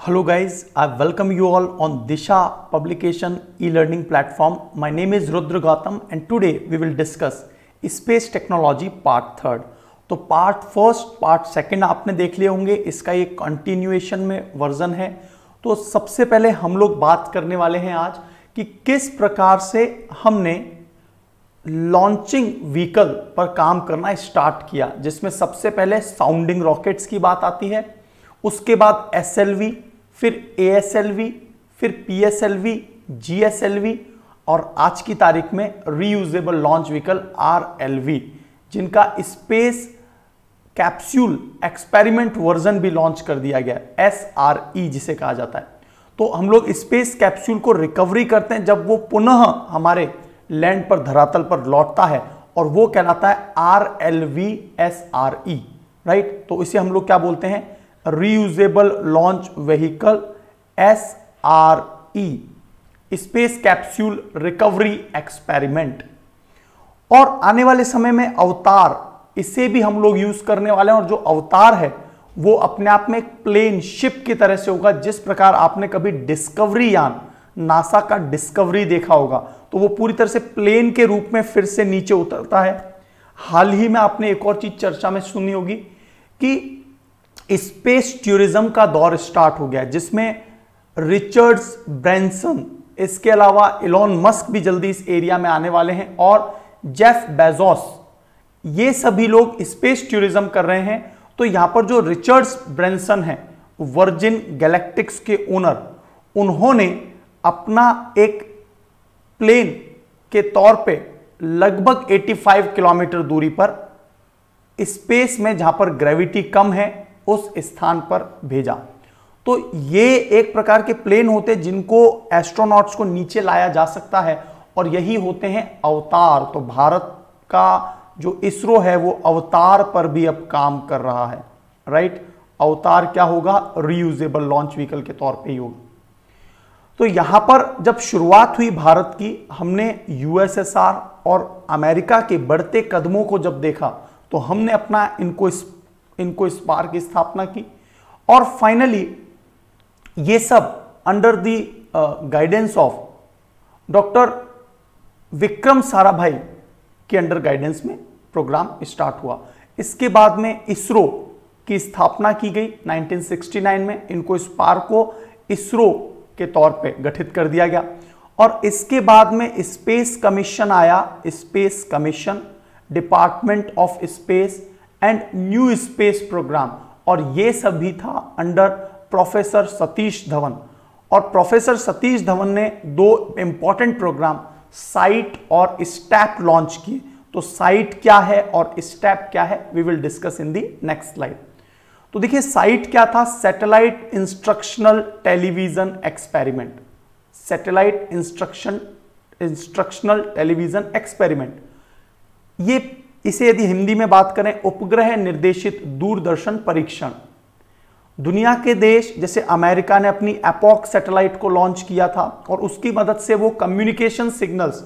Hello guys, I welcome you all on Disha Publication e-learning platform. My name is Rudra Gautam and today we will discuss Space Technology Part 3rd. तो part first part second आपने देख लिए होंगे, इसका ये continuation में version है। तो सबसे पहले हम लोग बात करने वाले हैं आज कि किस प्रकार से हमने लॉन्चिंग व्हीकल पर काम करना स्टार्ट किया, जिसमें सबसे पहले साउंडिंग रॉकेट्स की बात आती है, उसके बाद SLV, फिर ASLV, फिर PSLV, GSLV और आज की तारीख में रीयूजेबल लॉन्च व्हीकल RLV, जिनका स्पेस कैप्सूल एक्सपेरिमेंट वर्जन भी लॉन्च कर दिया गया, SRE जिसे कहा जाता है। तो हम लोग स्पेस कैप्सूल को रिकवरी करते हैं जब वो पुनः हमारे लैंड पर, धरातल पर लौटता है, और वो कहलाता है RLV SRE, राइट। तो इसे हम लोग क्या बोलते हैं, reusable launch vehicle SRE, space capsule recovery experiment. और आने वाले समय में अवतार, इसे भी हम लोग यूज करने वाले हैं, और जो अवतार है वो अपने आप में एक प्लेन शिप की तरह से होगा। जिस प्रकार आपने कभी डिस्कवरी यान, नासा का डिस्कवरी देखा होगा, तो वो पूरी तरह से प्लेन के रूप में फिर से नीचे उतरता है। हाल ही में आपने एक और चीज चर्चा में सुनी होगी कि स्पेस टूरिज्म का दौर स्टार्ट हो गया, जिसमें रिचर्ड्स ब्रैंसन, इसके अलावा इलॉन मस्क भी जल्दी इस एरिया में आने वाले हैं, और जेफ बेजोस, ये सभी लोग स्पेस टूरिज्म कर रहे हैं। तो यहां पर जो रिचर्ड्स ब्रैंसन है, वर्जिन गैलेक्टिक्स के ओनर, उन्होंने अपना एक प्लेन के तौर पे लगभग 85 किलोमीटर दूरी पर स्पेस में, जहां पर ग्रेविटी कम है, उस स्थान पर भेजा। तो ये एक प्रकार के प्लेन होते हैं जिनको एस्ट्रोनॉट्स को नीचे लाया जा सकता है, और यही होते हैं अवतार। तो भारत का जो इसरो है वो अवतार पर भी अब काम कर रहा है, राइट। अवतार क्या होगा, रीयूजेबल लॉन्च व्हीकल के तौर पे ही होगा। तो यहां पर जब शुरुआत हुई भारत की, हमने USSR और अमेरिका के बढ़ते कदमों को जब देखा, तो हमने अपना इनको स्पार की स्थापना की, और फाइनली ये सब under the guidance of doctor Vikram Sarabhai के अंडर गाइडेंस में प्रोग्राम स्टार्ट हुआ। इसके बाद में इसरो की स्थापना की गई 1969 में। इनको स्पार को इसरो के तौर पे गठित कर दिया गया, और इसके बाद में स्पेस कमीशन आया, space commission, department of space and new space program, और ये सब भी था अंडर प्रोफेसर सतीश धवन। और प्रोफेसर सतीश धवन ने दो इंपॉर्टेंट प्रोग्राम, साइट और स्टेप लॉन्च किए। तो साइट क्या है और स्टेप क्या है, we will discuss in the next slide. तो देखिए, साइट क्या था, satellite instructional television experiment, satellite instructional television experiment. ये, इसे यदि हिंदी में बात करें, उपग्रह निर्देशित दूरदर्शन परीक्षण। दुनिया के देश जैसे अमेरिका ने अपनी एपॉक सैटेलाइट को लॉन्च किया था, और उसकी मदद से वो कम्युनिकेशन सिग्नल्स,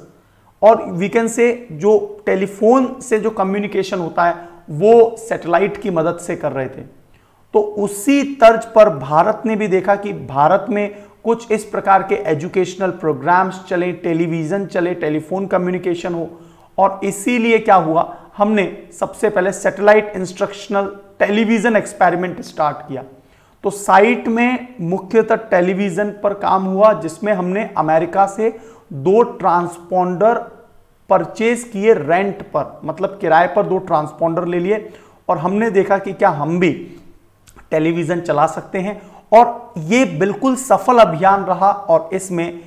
और वी कैन से जो टेलीफोन से जो कम्युनिकेशन होता है वो सैटेलाइट की मदद से कर रहे थे। तो उसी तर्ज पर भारत ने भी देखा कि भारत में कुछ इस प्रकार के एजुकेशनल प्रोग्राम्स चले, टेलीविजन चले, टेलीफोन कम्युनिकेशन हो, और इसीलिए क्या हुआ, हमने सबसे पहले satellite instructional television experiment start किया। तो साइट में मुख्यतः टेलीविजन पर काम हुआ, जिसमें हमने अमेरिका से 2 ट्रांसपॉन्डर परचेज किए रेंट पर, मतलब किराए पर 2 ट्रांसपॉन्डर ले लिए, और हमने देखा कि क्या हम भी टेलीविजन चला सकते हैं। और ये बिल्कुल सफल अभियान रहा, और इसमें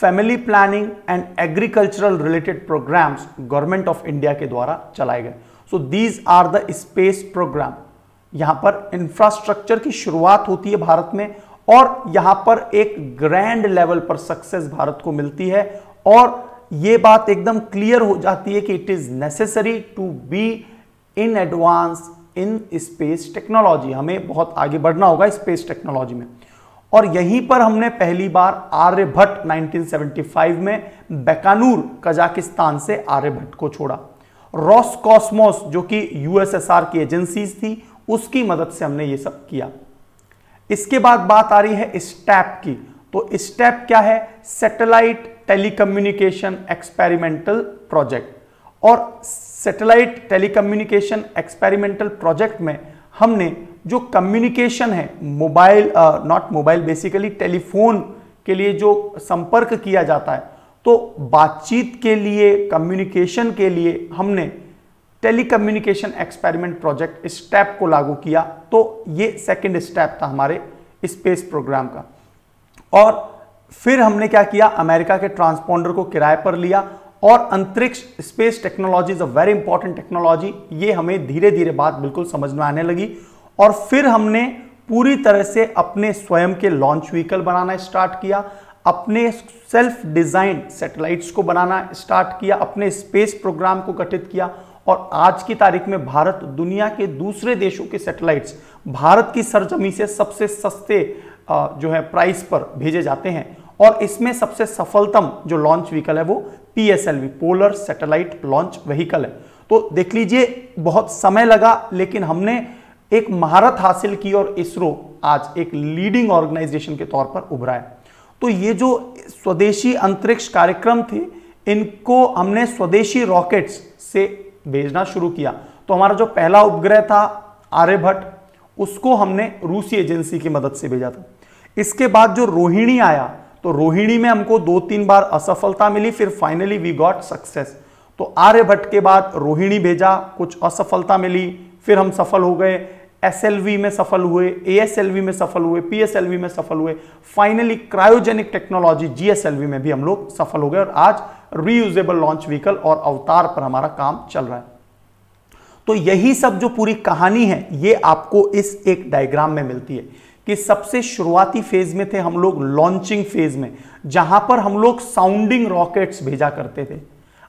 family planning and agricultural related programs government of India के द्वारा चलाए गए। So these are the space program. यहां पर इंफ्रास्ट्रक्चर की शुरुआत होती है भारत में, और यहां पर एक ग्रैंड लेवल पर सक्सेस भारत को मिलती है, और यह बात एकदम क्लियर हो जाती है कि it is necessary to be in advance in space technology. हमें बहुत आगे बढ़ना होगा स्पेस टेक्नोलॉजी में। और यहीं पर हमने पहली बार आर्यभट्ट 1975 में बेकानूर कजाकिस्तान से आर्यभट्ट को छोड़ा। रॉसकॉस्मोस जो कि USSR की एजेंसीज थी, उसकी मदद से हमने ये सब किया। इसके बाद बात आ रही है स्टेप की। तो स्टेप क्या है? Satellite telecommunication experimental project. और सैटेलाइट टेलीकम्युनिकेशन एक्सपेरिमेंटल प्रोजेक्ट में हमने जो कम्युनिकेशन है, mobile not mobile, basically telephone के लिए जो संपर्क किया जाता है, तो बातचीत के लिए, कम्युनिकेशन के लिए हमने टेलीकम्युनिकेशन एक्सपेरिमेंट प्रोजेक्ट स्टेप को लागू किया। तो ये सेकंड स्टेप था हमारे स्पेस प्रोग्राम का। और फिर हमने क्या किया? अमेरिका के ट्रांसपोंडर को किराए पर लिया और अंतरिक्ष, space technology is a very important technology, ये हमें धीरे धीरे बात बिल्कुल समझ में आने लगी। और फिर हमने पूरी तरह से अपने स्वयं के लॉन्च व्हीकल बनाना स्टार्ट किया, अपने सेल्फ डिजाइन सैटेलाइट्स को बनाना स्टार्ट किया, अपने स्पेस प्रोग्राम को गठित किया। और आज की तारीख में भारत दुनिया के दूसरे देशों के सैटेलाइट्स भारत की सरजमी से सबसे सस्ते जो है प्राइस पर भेजे जाते हैं। और इसमें सबसे सफलतम जो लॉन्च व्हीकल है वो PSLV, polar satellite launch vehicle है। तो देख लीजिए, बहुत समय लगा, लेकिन हमने एक महारत हासिल की और इसरो आज एक लीडिंग ऑर्गेनाइजेशन के तौर पर उभरा है। तो ये जो स्वदेशी अंतरिक्ष कार्यक्रम थे, इनको हमने स्वदेशी रॉकेट्स से भेजना शुरू किया। तो हमारा जो पहला उपग्रह था आर्यभट्ट, उसको हमने रूसी एजेंसी की मदद से भेजा था। इसके बाद जो रोहिणी आया, तो रोहिणी में हमको 2-3 बार असफलता मिली, फिर फाइनली वी गॉट सक्सेस। तो आर्यभट्ट के बाद रोहिणी भेजा, कुछ असफलता मिली, फिर हम सफल हो गए, SLV में सफल हुए, ASLV में सफल हुए, PSLV में सफल हुए, फाइनली क्रायोजेनिक टेक्नोलॉजी GSLV में भी हम लोग सफल हो गए। और आज रीयूजेबल लॉन्च व्हीकल और अवतार पर हमारा काम चल रहा है। तो यही सब जो पूरी कहानी है, ये आपको इस एक डायग्राम में मिलती है कि सबसे शुरुआती फेज में थे हम लोग, लॉन्चिंग फेज में, जहां पर हम लोग साउंडिंग रॉकेट्स भेजा करते थे।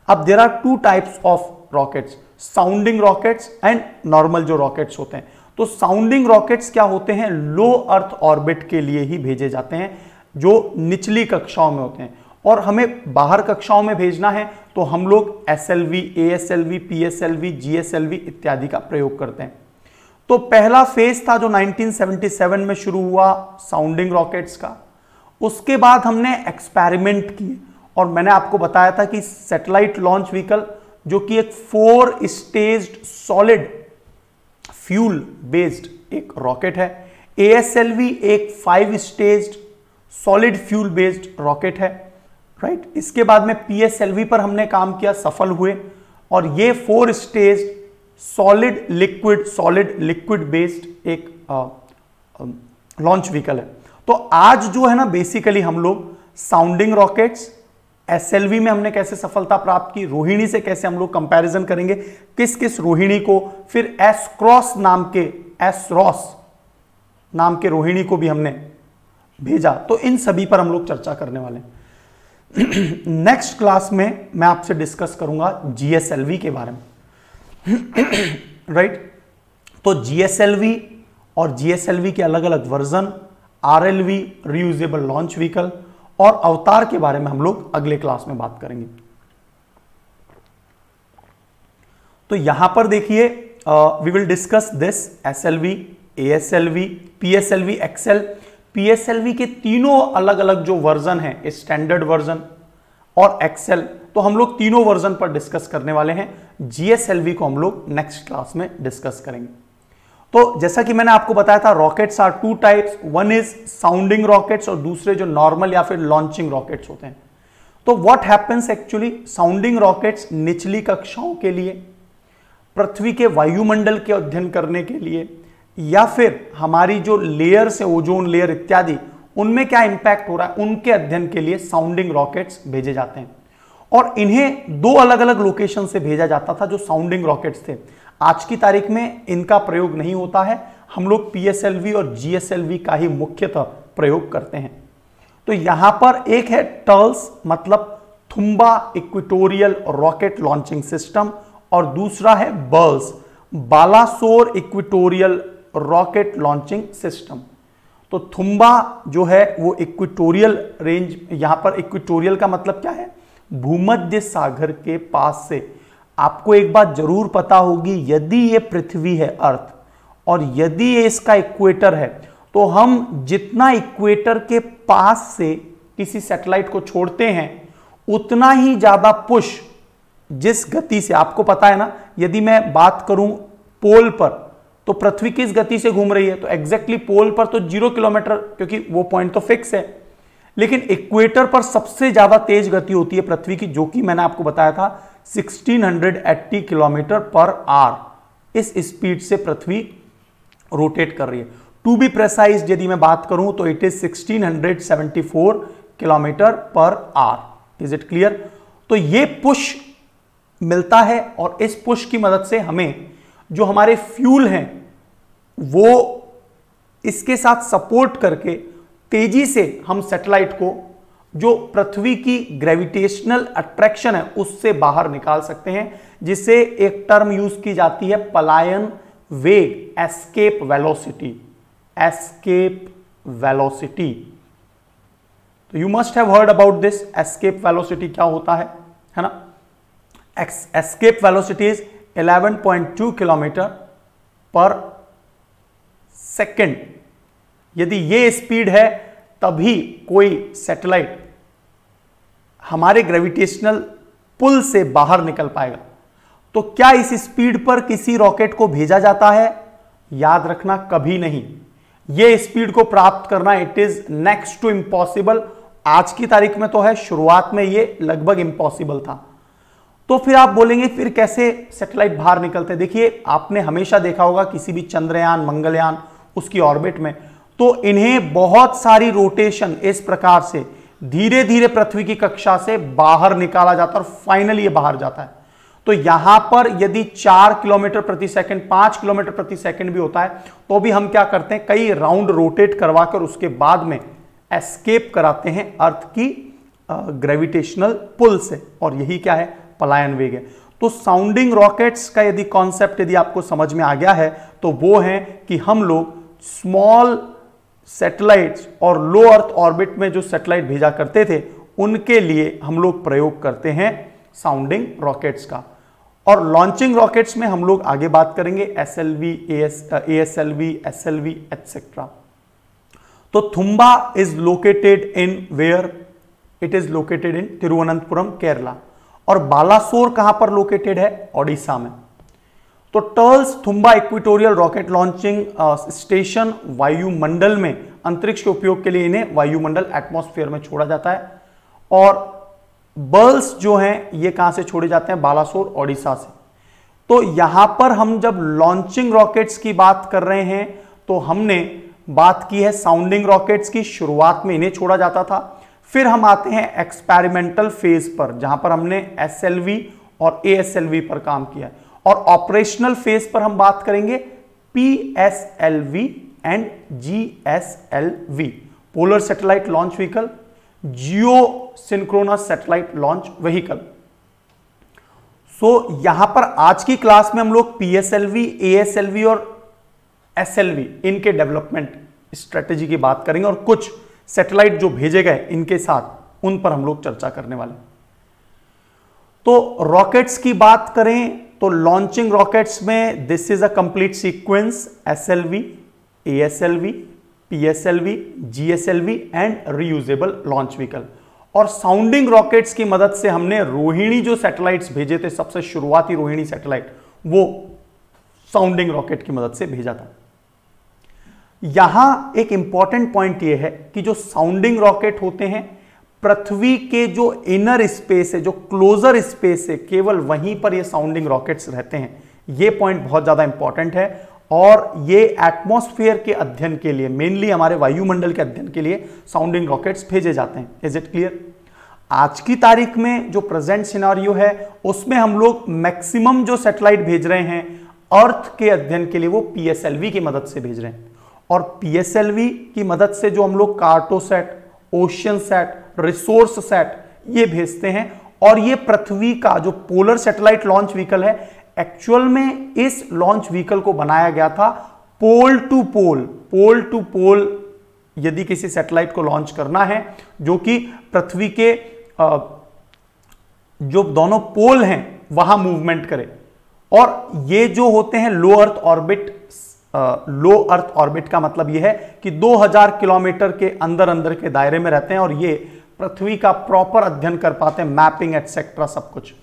अब there are 2 types of rockets, sounding rockets and normal जो रॉकेट्स होते हैं। तो साउंडिंग रॉकेट्स क्या होते हैं? लो अर्थ ऑर्बिट के लिए ही भेजे जाते हैं, जो निचली कक्षाओं में होते हैं। और हमें बाहर कक्षाओं में भेजना है तो हम लोग SLV, ASLV, PSLV, GSLV इत्यादि का प्रयोग करते हैं। तो पहला फेज था जो 1977 में शुरू हुआ साउंडिंग रॉकेट्स का। उसके बाद हमने एक्सपेरिमेंट किए और मैंने आपको बताया था कि सैटेलाइट लॉन्च व्हीकल, जो कि एक 4 स्टेज्ड सॉलिड फ्यूल बेस्ड एक रॉकेट है, ASLV एक 5 staged solid fuel based rocket है, राइट। इसके बाद में PSLV पर हमने काम किया, सफल हुए, और ये 4 स्टेज्ड सॉलिड लिक्विड बेस्ड एक लॉन्च व्हीकल है। तो आज जो है ना, बेसिकली हम लोग साउंडिंग रॉकेट्स, SLV में हमने कैसे सफलता प्राप्त की, रोहिणी से कैसे हम लोग कंपैरिजन करेंगे, किस किस रोहिणी को, फिर एसरॉस नाम के रोहिणी को भी हमने भेजा। तो इन सभी पर हम लोग चर्चा करने वाले हैं। नेक्स्ट क्लास में मैं आपसे डिस्कस करूंगा GSLV के बारे में, राइट। तो GSLV और GSLV के अलग अलग version, RLV reusable launch vehicle और अवतार के बारे में हम लोग अगले क्लास में बात करेंगे। तो यहां पर देखिए, we will discuss this SLV, ASLV, PSLV, XL। PSLV के तीनों अलग अलग जो वर्जन है, स्टैंडर्ड वर्जन और XL, तो हम लोग तीनों वर्जन पर डिस्कस करने वाले हैं। GSLV को हम लोग नेक्स्ट क्लास में डिस्कस करेंगे। तो जैसा कि मैंने आपको बताया था, rockets are 2 types, one is sounding rockets और दूसरे जो नॉर्मल या फिर लॉन्चिंग रॉकेट्स होते हैं। तो what happens actually, sounding rockets निचली कक्षाओं के लिए, पृथ्वी के वायुमंडल के अध्ययन करने के लिए, या फिर हमारी जो लेयर्स है, ओजोन लेयर इत्यादि, उनमें क्या इंपैक्ट हो रहा है, उनके अध्ययन के लिए साउंडिंग रॉकेट्स भेजे जाते हैं। और इन्हें 2 अलग अलग लोकेशन से भेजा जाता था जो साउंडिंग रॉकेट्स थे। आज की तारीख में इनका प्रयोग नहीं होता है, हम लोग PSLV और GSLV का ही मुख्यतः प्रयोग करते हैं। तो यहां पर एक है टर्ल्स, मतलब Thumba equatorial rocket launching system, और दूसरा है BERLS, Balasore equatorial rocket launching system. तो थुम्बा जो है वो इक्वेटोरियल रेंज, यहां पर इक्वेटोरियल का मतलब क्या है, भूमध्य सागर के पास से। आपको एक बात जरूर पता होगी, यदि ये पृथ्वी है अर्थ और यदि ये इसका इक्वेटर है, तो हम जितना इक्वेटर के पास से किसी सैटेलाइट को छोड़ते हैं उतना ही ज्यादा पुश जिस गति से, आपको पता है ना, यदि मैं बात करूं पोल पर तो पृथ्वी किस गति से घूम रही है, तो एग्जैक्टली पोल पर तो 0 किलोमीटर, क्योंकि वो पॉइंट तो फिक्स है, लेकिन इक्वेटर पर सबसे ज्यादा तेज गति होती है पृथ्वी की, जो कि मैंने आपको बताया था 1680 किलोमीटर पर आवर। इस स्पीड से पृथ्वी रोटेट कर रही है। टू बी प्रेसाइज यदि मैं बात करूं तो it is 1674 kilometre per hour. Is it clear? तो ये पुश मिलता है और इस पुश की मदद से हमें जो हमारे फ्यूल हैं वो इसके साथ सपोर्ट करके तेजी से हम सैटेलाइट को जो पृथ्वी की ग्रेविटेशनल अट्रैक्शन है उससे बाहर निकाल सकते हैं, जिससे एक टर्म यूज की जाती है पलायन वेग, एस्केप वेलोसिटी। एस्केप वेलोसिटी, तो you must have heard about this. Escape velocity क्या होता है ना? एस्केप वेलोसिटी इज 11.2 किलोमीटर पर सेकेंड। यदि ये स्पीड है तभी कोई सैटेलाइट हमारे ग्रेविटेशनल पुल से बाहर निकल पाएगा। तो क्या इस स्पीड पर किसी रॉकेट को भेजा जाता है? याद रखना, कभी नहीं। ये स्पीड को प्राप्त करना it is next to impossible. आज की तारीख में तो है, शुरुआत में ये लगभग इम्पॉसिबल था। तो फिर आप बोलेंगे फिर कैसे सैटेलाइट बाहर निकलते हैं? देखिए, आपने हमेशा देखा होगा किसी भी चंद्रयान, मंगलयान, उसकी ऑर्बिट में, तो इन्हें बहुत सारी रोटेशन इस प्रकार से धीरे धीरे पृथ्वी की कक्षा से बाहर निकाला जाता है और फाइनली ये बाहर जाता है। तो यहां पर यदि 4 किलोमीटर प्रति सेकंड, 5 किलोमीटर प्रति सेकंड भी होता है तो भी हम क्या करते हैं, कई राउंड रोटेट करवाकर उसके बाद में एस्केप कराते हैं अर्थ की ग्रेविटेशनल पुल से, और यही क्या है, पलायन वेग है। तो साउंडिंग रॉकेट्स का यदि कॉन्सेप्ट यदि आपको समझ में आ गया है तो वो है कि हम लोग स्मॉल सैटेलाइट्स और लो अर्थ ऑर्बिट में जो सैटेलाइट भेजा करते थे उनके लिए हम लोग प्रयोग करते हैं साउंडिंग रॉकेट्स का। और लॉन्चिंग रॉकेट्स में हम लोग आगे बात करेंगे SLV, ASLV, SLV एटसेट्रा। तो Thumba is located in where? It is located in Thiruvananthapuram, Kerala. और बालासोर कहां पर लोकेटेड है? ओडिशा में। तो TERLS Thumba equatorial rocket launching station वायुमंडल में, अंतरिक्ष के उपयोग के लिए इन्हें वायुमंडल एटमॉस्फेयर में छोड़ा जाता है। और बर्ल्स जो हैं ये कहां से छोड़े जाते हैं? बालासोर, ओडिशा से। तो यहां पर हम जब लॉन्चिंग रॉकेट्स की बात कर रहे हैं तो हमने बात की है साउंडिंग रॉकेट्स की, शुरुआत में इन्हें छोड़ा जाता था। फिर हम आते हैं एक्सपेरिमेंटल फेज पर, जहां पर हमने SLV और ASLV पर काम किया है। और ऑपरेशनल फेज पर हम बात करेंगे PSLV and GSLV, polar satellite launch vehicle, geosynchronous satellite launch vehicle. So यहां पर आज की क्लास में हम लोग PSLV, ASLV और SLV इनके डेवलपमेंट स्ट्रेटेजी की बात करेंगे, और कुछ सैटेलाइट जो भेजे गए इनके साथ उन पर हम लोग चर्चा करने वाले। तो रॉकेट्स की बात करें तो लॉन्चिंग रॉकेट्स में this is a complete sequence, SLV, ASLV, PSLV, GSLV and reusable launch vehicle. और साउंडिंग रॉकेट्स की मदद से हमने रोहिणी जो सैटेलाइट्स भेजे थे, सबसे शुरुआती रोहिणी सैटेलाइट, वो साउंडिंग रॉकेट की मदद से भेजा था। यहां एक इंपॉर्टेंट पॉइंट यह है कि जो साउंडिंग रॉकेट होते हैं, पृथ्वी के जो इनर स्पेस है, जो क्लोजर स्पेस है, केवल वहीं पर ये साउंडिंग रॉकेट्स रहते हैं। ये पॉइंट बहुत ज्यादा इंपॉर्टेंट है। और ये एटमॉस्फेयर के अध्ययन के लिए, मेनली हमारे वायुमंडल के अध्ययन के लिए साउंडिंग रॉकेट्स भेजे जाते हैं। Is it clear? आज की तारीख में जो प्रेजेंट सिनेरियो है उसमें हम लोग मैक्सिमम जो सैटेलाइट भेज रहे हैं अर्थ के अध्ययन के लिए वो PSLV की मदद से भेज रहे हैं। और PSLV की मदद से जो हम लोग Cartosat, Oceansat, Resourcesat ये भेजते हैं। और ये पृथ्वी का जो पोलर सैटेलाइट लॉन्च व्हीकल है, एक्चुअल में इस लॉन्च व्हीकल को बनाया गया था pole to pole. Pole to पोल यदि किसी सैटेलाइट को लॉन्च करना है जो कि पृथ्वी के जो दोनों पोल हैं वहां मूवमेंट करे। और ये जो होते हैं लो अर्थ ऑर्बिट लो अर्थ ऑर्बिट का मतलब यह है कि 2000 किलोमीटर के अंदर अंदर के दायरे में रहते हैं और ये पृथ्वी का प्रॉपर अध्ययन कर पाते हैं, मैपिंग एटसेट्रा सब कुछ।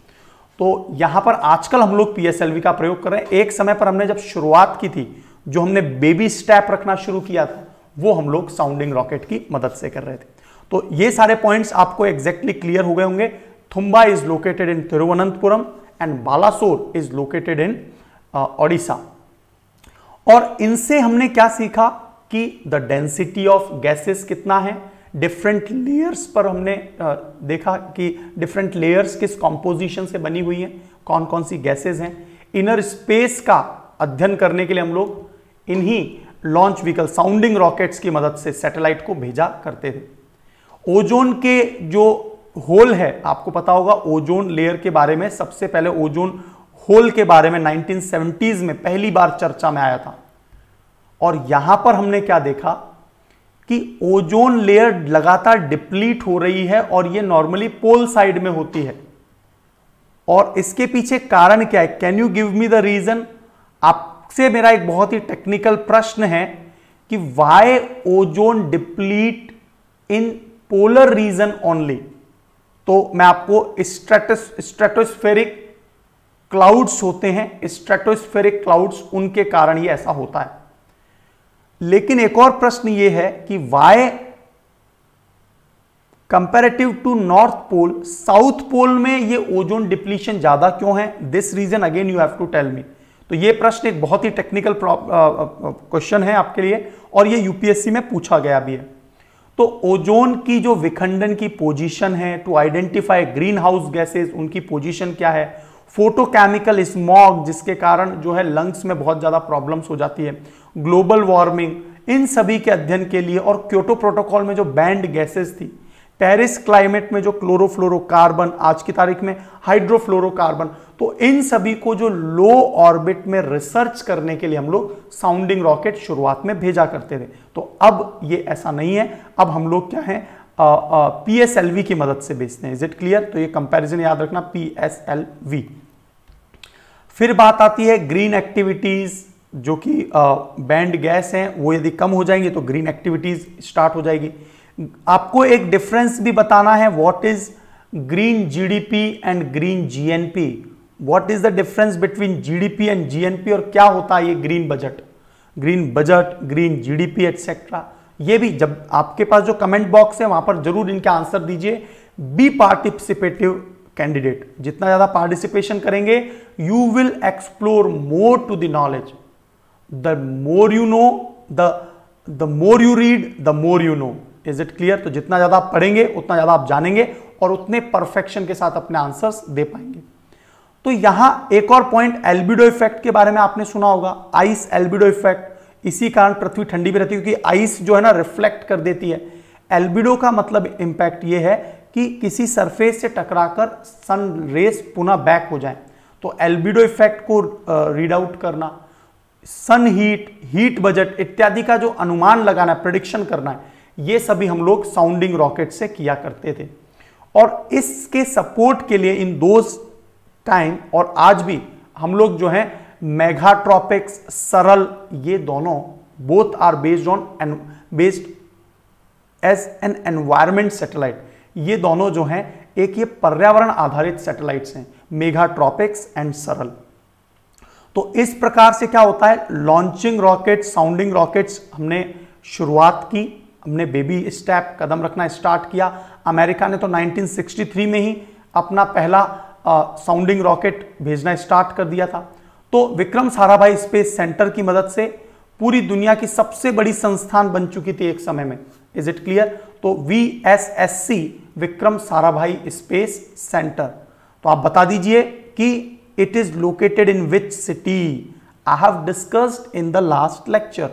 तो यहां पर आजकल हम लोग पीएसएलवी का प्रयोग कर रहे हैं। एक समय पर हमने जब शुरुआत की थी, जो हमने बेबी स्टेप रखना शुरू किया था, वो हम लोग साउंडिंग रॉकेट की मदद से कर रहे थे। तो ये सारे पॉइंट्स आपको एग्जैक्टली क्लियर हो गए होंगे। Thumba is located in Thiruvananthapuram and Balasore is located इन ओडिशा। और इनसे हमने क्या सीखा कि द डेंसिटी ऑफ गैसेस कितना है, डिफरेंट लेयर्स पर हमने देखा कि डिफरेंट लेयर्स किस कॉम्पोजिशन से बनी हुई हैं, कौन कौन सी गैसेस हैं। इनर स्पेस का अध्ययन करने के लिए हम लोग इन्हीं लॉन्च व्हीकल साउंडिंग रॉकेट्स की मदद से सैटेलाइट को भेजा करते थे। ओजोन के जो होल है, आपको पता होगा ओजोन लेयर के बारे में, सबसे पहले ओजोन होल के बारे में 1970s में पहली बार चर्चा में आया था। और यहां पर हमने क्या देखा कि ओजोन लेयर लगातार डिप्लीट हो रही है और ये नॉर्मली पोल साइड में होती है। और इसके पीछे कारण क्या है? Can you give me the reason? आपसे मेरा एक बहुत ही टेक्निकल प्रश्न है कि why ozone deplete in polar region only. तो मैं आपको स्ट्रेटोस्फेरिक क्लाउड्स होते हैं, स्ट्रेटोस्फेरिक क्लाउड्स, उनके कारण ये ऐसा होता है। लेकिन एक और प्रश्न ये है कि why comparative to north pole, south pole में ये ओजोन डिप्लीशन ज्यादा क्यों है? This reason again you have to tell me. तो ये प्रश्न एक बहुत ही टेक्निकल क्वेश्चन है आपके लिए और ये यूपीएससी में पूछा गया भी है। तो ओजोन की जो विखंडन की पोजीशन है, to identify greenhouse gases, उनकी पोजीशन क्या है, फोटोकेमिकल स्मॉग जिसके कारण जो है लंग्स में बहुत ज्यादा प्रॉब्लम्स हो जाती है, ग्लोबल वार्मिंग, इन सभी के अध्ययन के लिए, और क्योटो प्रोटोकॉल में जो बैंड गैसेस थी, पेरिस क्लाइमेट में जो क्लोरोफ्लोरोकार्बन, आज की तारीख में हाइड्रोफ्लोरोकार्बन, तो इन सभी को जो लो ऑर्बिट में रिसर्च करने के लिए हम लोग साउंडिंग रॉकेट शुरुआत में भेजा करते थे। तो अब ये ऐसा नहीं है, अब हम लोग क्या है पीएसएलवी की मदद से भेजते हैं। Is it clear? तो ये कंपैरिजन याद रखना, पीएसएलवी। फिर बात आती है ग्रीन एक्टिविटीज, जो कि बैंड गैस हैं, वो यदि कम हो जाएंगे तो ग्रीन एक्टिविटीज स्टार्ट हो जाएगी। आपको एक डिफरेंस भी बताना है, what is green GDP and green GNP, what is the difference between GDP and GNP, और क्या होता है ये green budget, green GDP etcetera. ये भी जब आपके पास जो कमेंट बॉक्स है वहां पर जरूर इनका आंसर दीजिए। बी पार्टिसिपेटिव कैंडिडेट, जितना ज्यादा पार्टिसिपेशन करेंगे you will explore more to the knowledge. The more you know, the more you read, the more you know. Is it clear? तो जितना ज्यादा आप पढ़ेंगे उतना ज्यादा आप जानेंगे और उतने परफेक्शन के साथ अपने आंसर्स दे पाएंगे। तो यहां एक और पॉइंट, एल्बिडो इफेक्ट के बारे में आपने सुना होगा, आइस एल्बिडो इफेक्ट। इसी कारण पृथ्वी ठंडी भी रहती है क्योंकि आइस जो है ना रिफ्लेक्ट कर देती है। एल्बिडो का मतलब इंपैक्ट ये है कि किसी सरफेस से टकराकर सन रेस पुनः बैक हो जाए, तो एल्बिडो इफेक्ट को रीड आउट करना, सन हीट बजट इत्यादि का जो अनुमान लगाना है, प्रेडिक्शन करना है, ये सभी हम लोग साउंडिंग रॉकेट से किया करते थे। और इसके सपोर्ट के लिए इन दोज टाइम और आज भी हम लोग जो है मेगाट्रॉपिक्स, सरल, ये दोनों both are based as an environment satellite. ये दोनों जो हैं एक ये पर्यावरण आधारित सैटेलाइट्स हैं, मेगाट्रॉपिक्स एंड सरल। तो इस प्रकार से क्या होता है, लॉन्चिंग रॉकेट्स, साउंडिंग रॉकेट्स हमने शुरुआत की, हमने बेबी स्टेप कदम रखना स्टार्ट किया। अमेरिका ने तो 1963 में ही अपना पहला साउंडिंग रॉकेट भेजना स्टार्ट कर दिया था। तो विक्रम साराभाई स्पेस सेंटर की मदद से पूरी दुनिया की सबसे बड़ी संस्थान बन चुकी थी एक समय में। Is it clear? तो VSSC, Vikram Sarabhai space centre. तो आप बता दीजिए कि it is located in which city? I have discussed in the last lecture.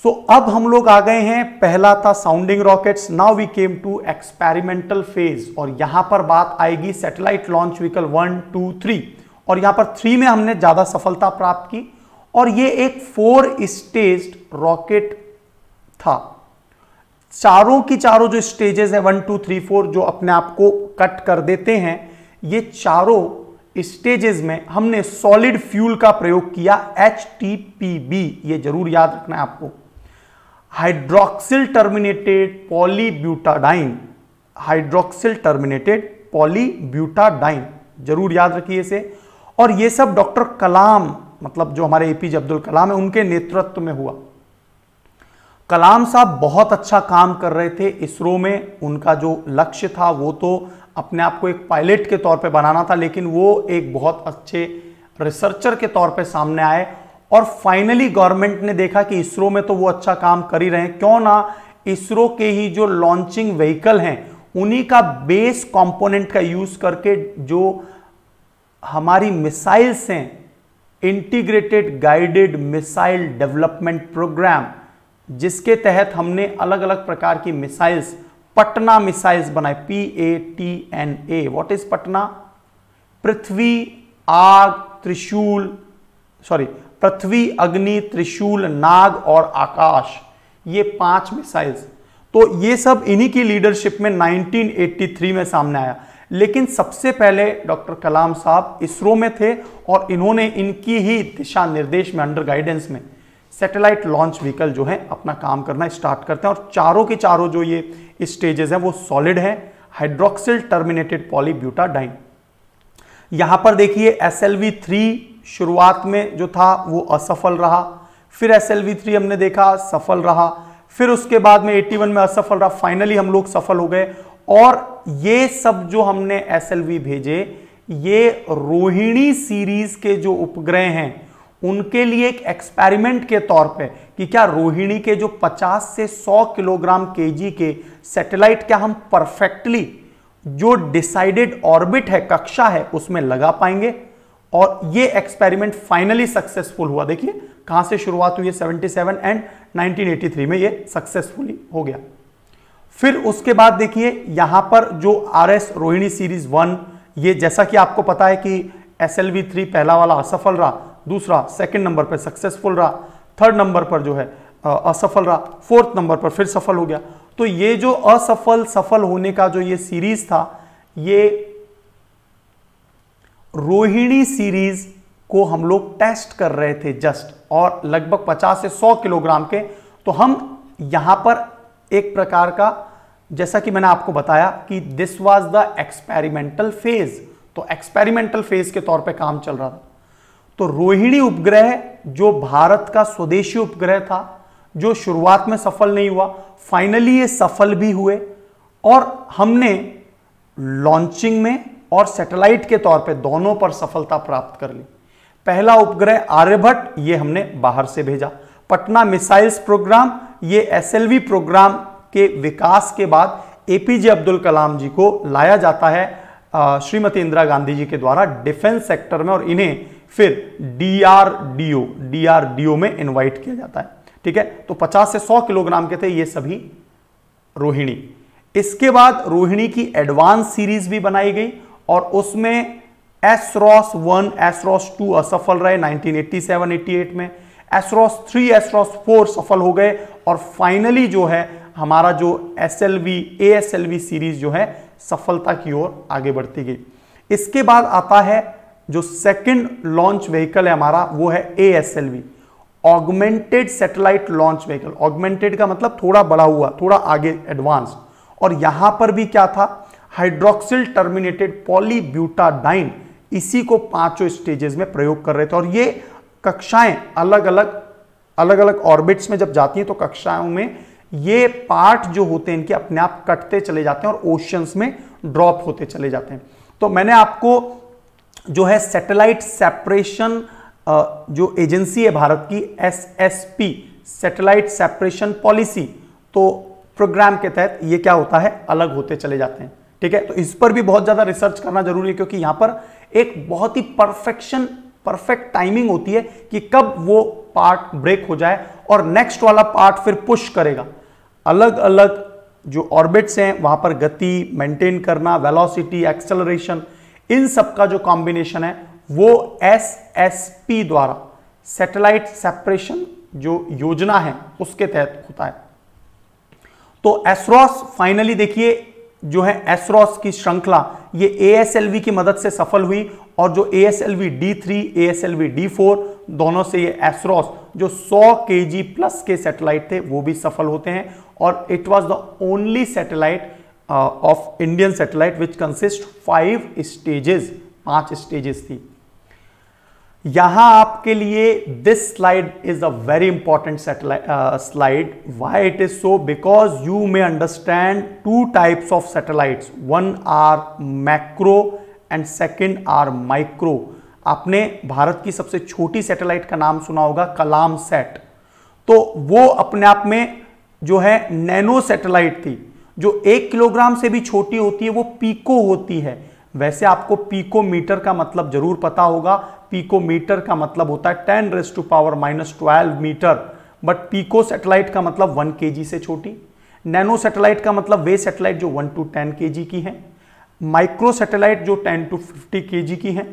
So अब हम लोग आ गए हैं, पहला था sounding rockets, now we came to experimental phase. और यहां पर बात आएगी सैटेलाइट लॉन्च व्हीकल 1, 2, 3। और यहां पर 3 में हमने ज्यादा सफलता प्राप्त की और ये एक 4 स्टेज रॉकेट था। चारों की चारों जो स्टेजेस है 1, 2, 3, 4 जो अपने आप को कट कर देते हैं, ये चारों स्टेजेस में हमने सॉलिड फ्यूल का प्रयोग किया, HTPB, ये जरूर याद रखना है आपको। Hydroxyl terminated polybutadiene, hydroxyl terminated polybutadiene, जरूर याद रखिए इसे। और ये सब डॉक्टर कलाम, मतलब जो हमारे APJ अब्दुल कलाम है, उनके नेतृत्व में हुआ। कलाम साहब बहुत अच्छा काम कर रहे थे इसरो में। उनका जो लक्ष्य था वो तो अपने आप को एक पायलट के तौर पे बनाना था, लेकिन वो एक बहुत अच्छे रिसर्चर के तौर पे सामने आए। और फाइनली गवर्नमेंट ने देखा कि इसरो में तो वो अच्छा काम कर ही रहे हैं, क्यों ना इसरो के ही जो लॉन्चिंग व्हीकल हैं उन्हीं का बेस कंपोनेंट का यूज करके जो हमारी मिसाइल्स हैं, integrated guided missile development programme, जिसके तहत हमने अलग अलग प्रकार की मिसाइल्स, पटना मिसाइल्स बनाए, PATNA। What is Patna? Prithvi, आग, त्रिशूल, सॉरी, पृथ्वी, अग्नि, त्रिशूल, नाग और आकाश, ये 5 मिसाइल्स। तो ये सब इन्हीं की लीडरशिप में 1983 में सामने आया। लेकिन सबसे पहले डॉक्टर कलाम साहब इसरो में थे और इन्होंने इनकी ही दिशा निर्देश में, अंडर गाइडेंस में, सैटेलाइट लॉन्च व्हीकल जो है अपना काम करना स्टार्ट करते हैं। और चारों के चारों जो ये स्टेजेस हैं वो सॉलिड हैं, हाइड्रोक्सिल टर्मिनेटेड पॉलीब्यूटाडाइन। यहां पर देखिए SLV3 शुरुआत में जो था वो असफल रहा, फिर SLV3 हमने देखा सफल रहा, फिर उसके बाद में 81 में असफल रहा, फाइनली हम लोग सफल हो गए। और ये सब जो हमने SLV भेजे, ये रोहिणी सीरीज के जो उपग्रह हैं उनके लिए एक एक्सपेरिमेंट के तौर पे कि क्या रोहिणी के जो 50 से 100 किलोग्राम kg के सैटेलाइट क्या हम परफेक्टली जो डिसाइडेड ऑर्बिट है, कक्षा है, उसमें लगा पाएंगे। और ये एक्सपेरिमेंट फाइनली सक्सेसफुल हुआ। देखिए कहां से शुरुआत हुई है, 77 एंड 1983 में ये सक्सेसफुली हो गया। फिर उसके बाद देखिए यहां पर जो RS रोहिणी सीरीज 1, ये जैसा कि आपको पता है कि SLV3 पहला वाला असफल रहा, दूसरा सेकंड नंबर पर सक्सेसफुल रहा, थर्ड नंबर पर जो है असफल रहा, फोर्थ नंबर पर फिर सफल हो गया। तो ये जो असफल सफल होने का जो ये सीरीज था, ये रोहिणी सीरीज को हम लोग टेस्ट कर रहे थे जस्ट, और लगभग 50 से 100 किलोग्राम के। तो हम यहां पर एक प्रकार का, जैसा कि मैंने आपको बताया कि this was the experimental phase, तो एक्सपेरिमेंटल फेज के तौर पे काम चल रहा था। तो रोहिणी उपग्रह जो भारत का स्वदेशी उपग्रह था, जो शुरुआत में सफल नहीं हुआ, फाइनली ये सफल भी हुए और हमने लॉन्चिंग में और सैटेलाइट के तौर पे दोनों पर सफलता प्राप्त कर ली। पहला उपग्रह आर्यभट्ट, ये हमने बाहर से भेजा। पटना मिसाइल्स प्रोग्राम, ये SLV प्रोग्राम के विकास के बाद APJ अब्दुल कलाम जी को लाया जाता है श्रीमती इंदिरा गांधी जी के द्वारा डिफेंस सेक्टर में, और इन्हें फिर DRDO में इनवाइट किया जाता है। ठीक है, तो 50 से 100 किलोग्राम के थे ये सभी रोहिणी। इसके बाद रोहिणी की एडवांस सीरीज भी बनाई गई और उसमें एसरॉस 1, एसरॉस 2 असफल रहे 1987-88 में, एसरॉस 3, एसरॉस 4 सफल हो गए, और फाइनली जो है हमारा जो ASLV सीरीज जो है सफलता की ओर आगे बढ़ती गई। इसके बाद आता है जो सेकंड लॉन्च व्हीकल है हमारा, वो है ASLV, augmented satellite launch vehicle. Augmented का मतलब थोड़ा बढ़ा हुआ, थोड़ा आगे एडवांस। और यहां पर भी क्या था, हाइड्रोक्सिल टर्मिनेटेड पॉलीब्यूटाडाइन, इसी को 5 स्टेजेस में प्रयोग कर रहे थे। और ये कक्षाएं अलग अलग ऑर्बिट्स में जब जाती हैं तो कक्षाओं में ये पार्ट जो होते हैं इनके अपने आप कटते चले जाते हैं और ओशंस में ड्रॉप होते चले जाते हैं। तो मैंने आपको जो है सैटेलाइट सेपरेशन जो एजेंसी है भारत की, SSP, सैटेलाइट सेपरेशन पॉलिसी, तो प्रोग्राम के तहत ये क्या होता है, अलग होते चले जाते हैं। ठीक है, तो इस पर भी बहुत ज्यादा रिसर्च करना जरूरी है, क्योंकि यहां पर एक बहुत ही परफेक्ट टाइमिंग होती है कि कब वो पार्ट ब्रेक हो जाए और नेक्स्ट वाला पार्ट फिर पुश करेगा। अलग अलग जो ऑर्बिट्स हैं वहां पर गति मेंटेन करना, वेलोसिटी, एक्सेलरेशन, इन सब का जो कॉम्बिनेशन है वो SSP द्वारा, सैटेलाइट सेपरेशन जो योजना है उसके तहत होता है। तो एसरॉस फाइनली देखिए जो है एसरॉस की श्रृंखला ये ASLV की मदद से सफल हुई और जो ASLV D3, ASLV D4 दोनों से ये एसरोस जो 100 kg प्लस के सैटेलाइट थे वो भी सफल होते हैं। और it was the only satellite of Indian satellite which consist 5 stages, 5 stages थी। यहां आपके लिए this slide is a very important slide. Why it is so? Because you may understand 2 types of satellites, one are macro and second are micro. आपने भारत की सबसे छोटी satellite का नाम सुना होगा, कलाम सैट। तो वो अपने आप में जो है नैनो सैटेलाइट थी। जो 1 किलोग्राम से भी छोटी होती है वो पीको होती है। वैसे आपको पीकोमीटर का मतलब जरूर पता होगा। पीकोमीटर का मतलब होता है 10⁻⁻12 मीटर, बट पीको सैटेलाइट का मतलब 1 kg से छोटी। नैनो सैटेलाइट का मतलब वे सैटेलाइट जो 1 to 10 kg की है। माइक्रो सैटेलाइट जो 10 to 50 kg की है।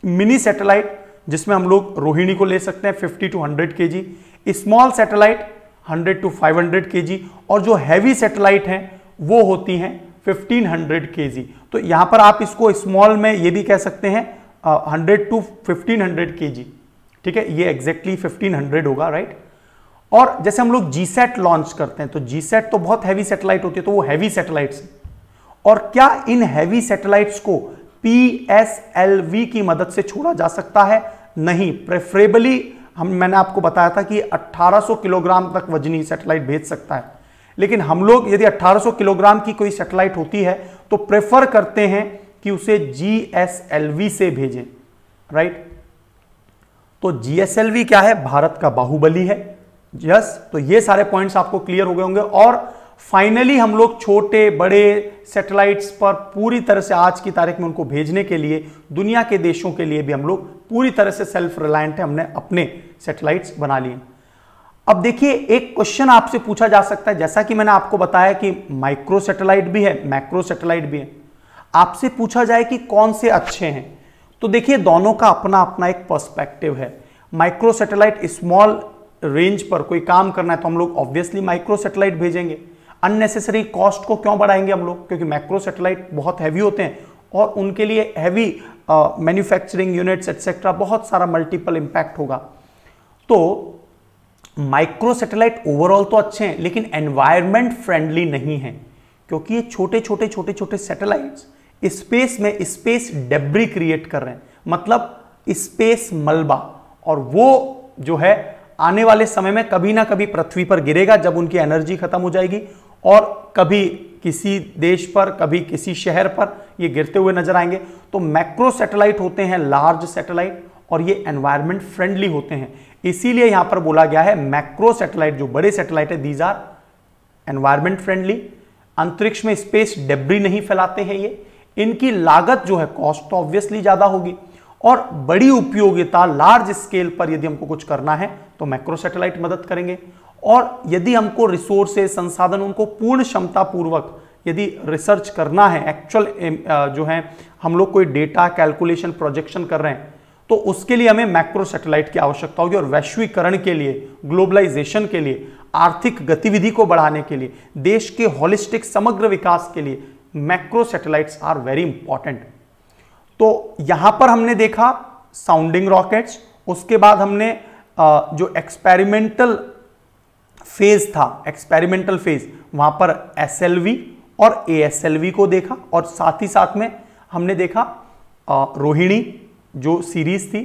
मिनी सैटेलाइट जिसमें हम लोग रोहिणी को ले सकते हैं 50 to 100 kg। Small satellite 100 to 500 kg। और जो हैवी सैटेलाइट हैं वो होती हैं 1500 kg। तो यहां पर आप इसको स्मॉल में ये भी कह सकते हैं 100 to 1500 kg, ठीक है, ये एग्जैक्टली 1500 होगा, राइट। और जैसे हम लोग जीसैट लॉन्च करते हैं तो जीसैट तो बहुत हैवी सैटेलाइट होती है, तो वो हैवी सैटेलाइट्स है। और क्या इन हैवी सैटेलाइट्स को PSLV की मदद से छोड़ा जा सकता है? नहीं। प्रेफरेबली मैंने आपको बताया था कि 1800 किलोग्राम तक वजनी सैटेलाइट भेज सकता है, लेकिन हम लोग यदि 1800 किलोग्राम की कोई सैटेलाइट होती है तो प्रेफर करते हैं कि उसे GSLV से भेजें, राइट। तो GSLV क्या है? भारत का बाहुबली है। यस, तो ये सारे पॉइंट्स आपको क्लियर हो गए होंगे। और फाइनली हम लोग छोटे बड़े सैटेलाइट्स पर पूरी तरह से आज की तारीख में उनको भेजने के लिए दुनिया के देशों के लिए भी हम लोग पूरी तरह से सेल्फ रिलायंट है। हमने अपने सैटेलाइट्स बना लिए। अब देखिए, एक क्वेश्चन आपसे पूछा जा सकता है, जैसा कि मैंने आपको बताया कि माइक्रो सैटेलाइट भी है, मैक्रो सैटेलाइट भी है। आपसे पूछा जाए कि कौन से अच्छे हैं, तो देखिए दोनों का अपना अपना एक पर्सपेक्टिव है। माइक्रो सैटेलाइट स्मॉल रेंज पर कोई काम करना है तो हम लोग ऑब्वियसली माइक्रो सैटेलाइट भेजेंगे। अननेसेसरी कॉस्ट को क्यों बढ़ाएंगे हम लोग? क्योंकि मैक्रो सैटेलाइट बहुत हैवी होते हैं और उनके लिए हैवी मैन्युफैक्चरिंग यूनिट्स एटसेट्रा बहुत सारा मल्टीपल इंपैक्ट होगा। तो माइक्रो सैटेलाइट ओवरऑल तो अच्छे हैं, लेकिन एनवायरमेंट फ्रेंडली नहीं है, क्योंकि ये छोटे छोटे सैटेलाइट्स स्पेस में स्पेस डेब्री क्रिएट कर रहे हैं, मतलब स्पेस मलबा। और वो जो है आने वाले समय में कभी ना कभी पृथ्वी पर गिरेगा जब उनकी एनर्जी खत्म हो जाएगी, और कभी किसी देश पर, कभी किसी शहर पर ये गिरते हुए नजर आएंगे। तो मैक्रो सैटेलाइट होते हैं लार्ज सैटेलाइट, और ये एनवायरमेंट फ्रेंडली होते हैं। इसीलिए यहां पर बोला गया है मैक्रो सैटेलाइट जो बड़े सैटेलाइट है, दीज आर एनवायरमेंट फ्रेंडली। अंतरिक्ष में स्पेस डेब्री नहीं फैलाते हैं ये। इनकी लागत जो है, कॉस्ट तो ऑब्वियसली ज्यादा होगी, और बड़ी उपयोगिता लार्ज स्केल पर यदि हमको कुछ करना है तो मैक्रो सैटेलाइट मदद करेंगे। और यदि हमको रिसोर्सेज, संसाधन, उनको पूर्ण क्षमता पूर्वक यदि रिसर्च करना है, एक्चुअल जो है हम लोग कोई डेटा कैलकुलेशन प्रोजेक्शन कर रहे हैं, तो उसके लिए हमें मैक्रो सैटेलाइट की आवश्यकता होगी। और वैश्वीकरण के लिए, ग्लोबलाइजेशन के लिए, आर्थिक गतिविधि को बढ़ाने के लिए, देश के होलिस्टिक समग्र विकास के लिए macro satellites are very important. तो यहां पर हमने देखा साउंडिंग रॉकेट्स, उसके बाद हमने जो एक्सपेरिमेंटल फेज था, एक्सपेरिमेंटल फेज, वहां पर SLV और ASLV को देखा, और साथ ही साथ में हमने देखा रोहिणी जो सीरीज थी।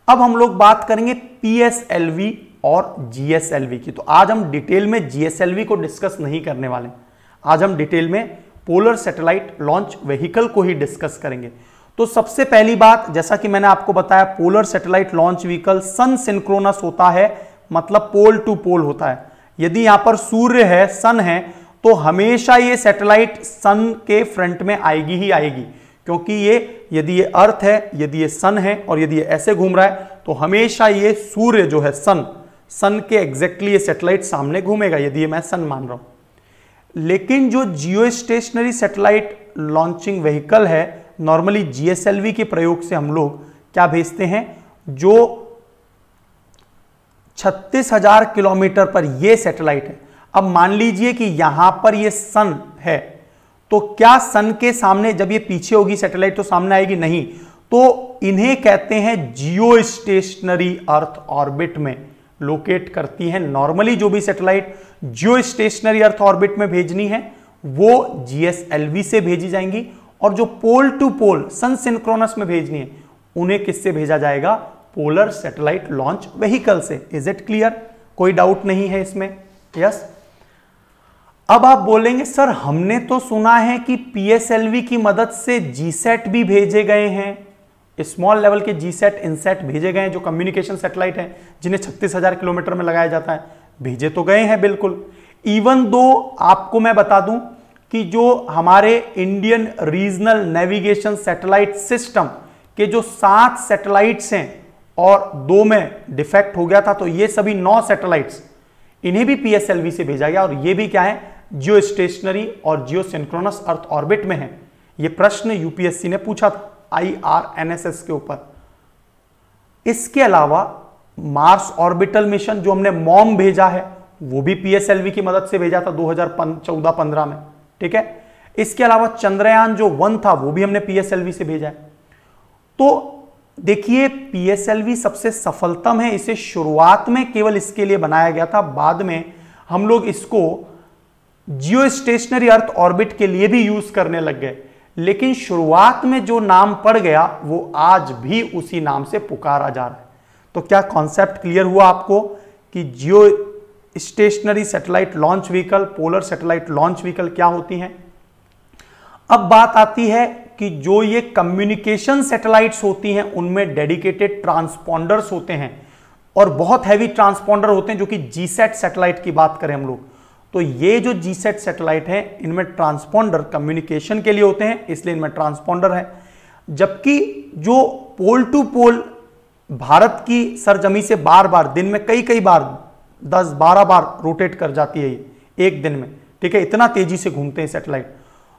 अब हम लोग बात करेंगे PSLV और GSLV की। तो आज हम डिटेल में GSLV को डिस्कस नहीं करने वाले, आज हम डिटेल में पोलर सैटेलाइट लॉन्च व्हीकल को ही डिस्कस करेंगे। तो सबसे पहली बात, जैसा कि मैंने आपको बताया, पोलर सैटेलाइट लॉन्च व्हीकल सन सिंक्रोनस होता है, मतलब पोल टू पोल होता है। यदि यहां पर सूर्य है, सन है, तो हमेशा ये सैटेलाइट सन के फ्रंट में आएगी ही आएगी, क्योंकि ये यदि ये अर्थ है, यदि ये सन है, और यदि ये ऐसे घूम रहा है, तो हमेशा ये सूर्य जो है सन के एग्जैक्टली ये सैटेलाइट सामने घूमेगा, यदि ये मैं सन मान रहा हूं। लेकिन जो जियो स्टेशनरी सैटेलाइट लॉन्चिंग व्हीकल है, नॉर्मली GSLV के प्रयोग से हम लोग क्या भेजते हैं, जो 36,000 किलोमीटर पर ये सैटेलाइट है। अब मान लीजिए कि यहां पर ये सन है, तो क्या सन के सामने जब ये पीछे होगी सैटेलाइट तो सामने आएगी? नहीं। तो इन्हें कहते हैं जियो स्टेशनरी अर्थ ऑर्बिट में लोकेट करती हैं। नॉर्मली जो भी सैटेलाइट जियो स्टेशनरी अर्थ ऑर्बिट में भेजनी है वो GSLV से भेजी जाएंगी, और जो pole to pole sun synchronous में भेजनी है उन्हें किससे भेजा जाएगा? पोलर सैटेलाइट लॉन्च व्हीकल से। Is it clear? कोई डाउट नहीं है इसमें? यस। अब आप बोलेंगे सर हमने तो सुना है कि PSLV की मदद से GSAT भी भेजे गए हैं, स्मॉल लेवल के GSAT इनसैट भेजे गए हैं, जो कम्युनिकेशन सैटेलाइट हैं जिन्हें 36,000 किलोमीटर में लगाया जाता है। भेजे तो गए हैं बिल्कुल। इवन दो आपको मैं बता दूं कि जो हमारे Indian regional navigation satellite system के जो 7 सैटेलाइट्स हैं और 2 में डिफेक्ट हो गया था, तो ये सभी 9 सैटेलाइट्स इन्हें भी PSLV से भेजा गया, और ये भी क्या है? जियो स्टेशनरी और जियो सिंक्रोनस अर्थ ऑर्बिट में है। ये प्रश्न UPSC ने पूछा था IRNSS के ऊपर। इसके अलावा मार्स ऑर्बिटल मिशन जो हमने मॉम भेजा है वो भी PSLV की मदद से भेजा था 2014-15 में, ठीक है। इसके अलावा चंद्रयान जो 1 था वो भी हमने PSLV से भेजा है। तो देखिए PSLV सबसे सफलतम है, इसे शुरुआत में केवल इसके लिए बनाया गया था, बाद में हम लोग इसको जियो स्टेशनरी अर्थ ऑर्बिट के लिए भी यूज करने लग गए, लेकिन शुरुआत में जो नाम पड़ गया वो आज भी उसी नाम से पुकारा जा रहा है। तो क्या कॉन्सेप्ट क्लियर हुआ आपको कि जियो stationery satellite launch vehicle, polar satellite launch vehicle क्या होती हैं? अब बात आती है कि जो ये कम्युनिकेशन सैटेलाइट्स होती हैं उनमें डेडिकेटेड ट्रांसपॉन्डर्स होते हैं, और बहुत हैवी ट्रांसपॉन्डर होते हैं, जो कि GSAT सैटेलाइट की बात करें हम लोग, तो ये जो GSAT सैटेलाइट है इनमें ट्रांसपॉन्डर कम्युनिकेशन के लिए होते हैं, इसलिए इनमें ट्रांसपॉन्डर है। जबकि जो पोल टू पोल भारत की सरजमी से बार बार दिन में कई बार 10-12 बार रोटेट कर जाती है एक दिन में, ठीक है, इतना तेजी से घूमते हैं सैटेलाइट,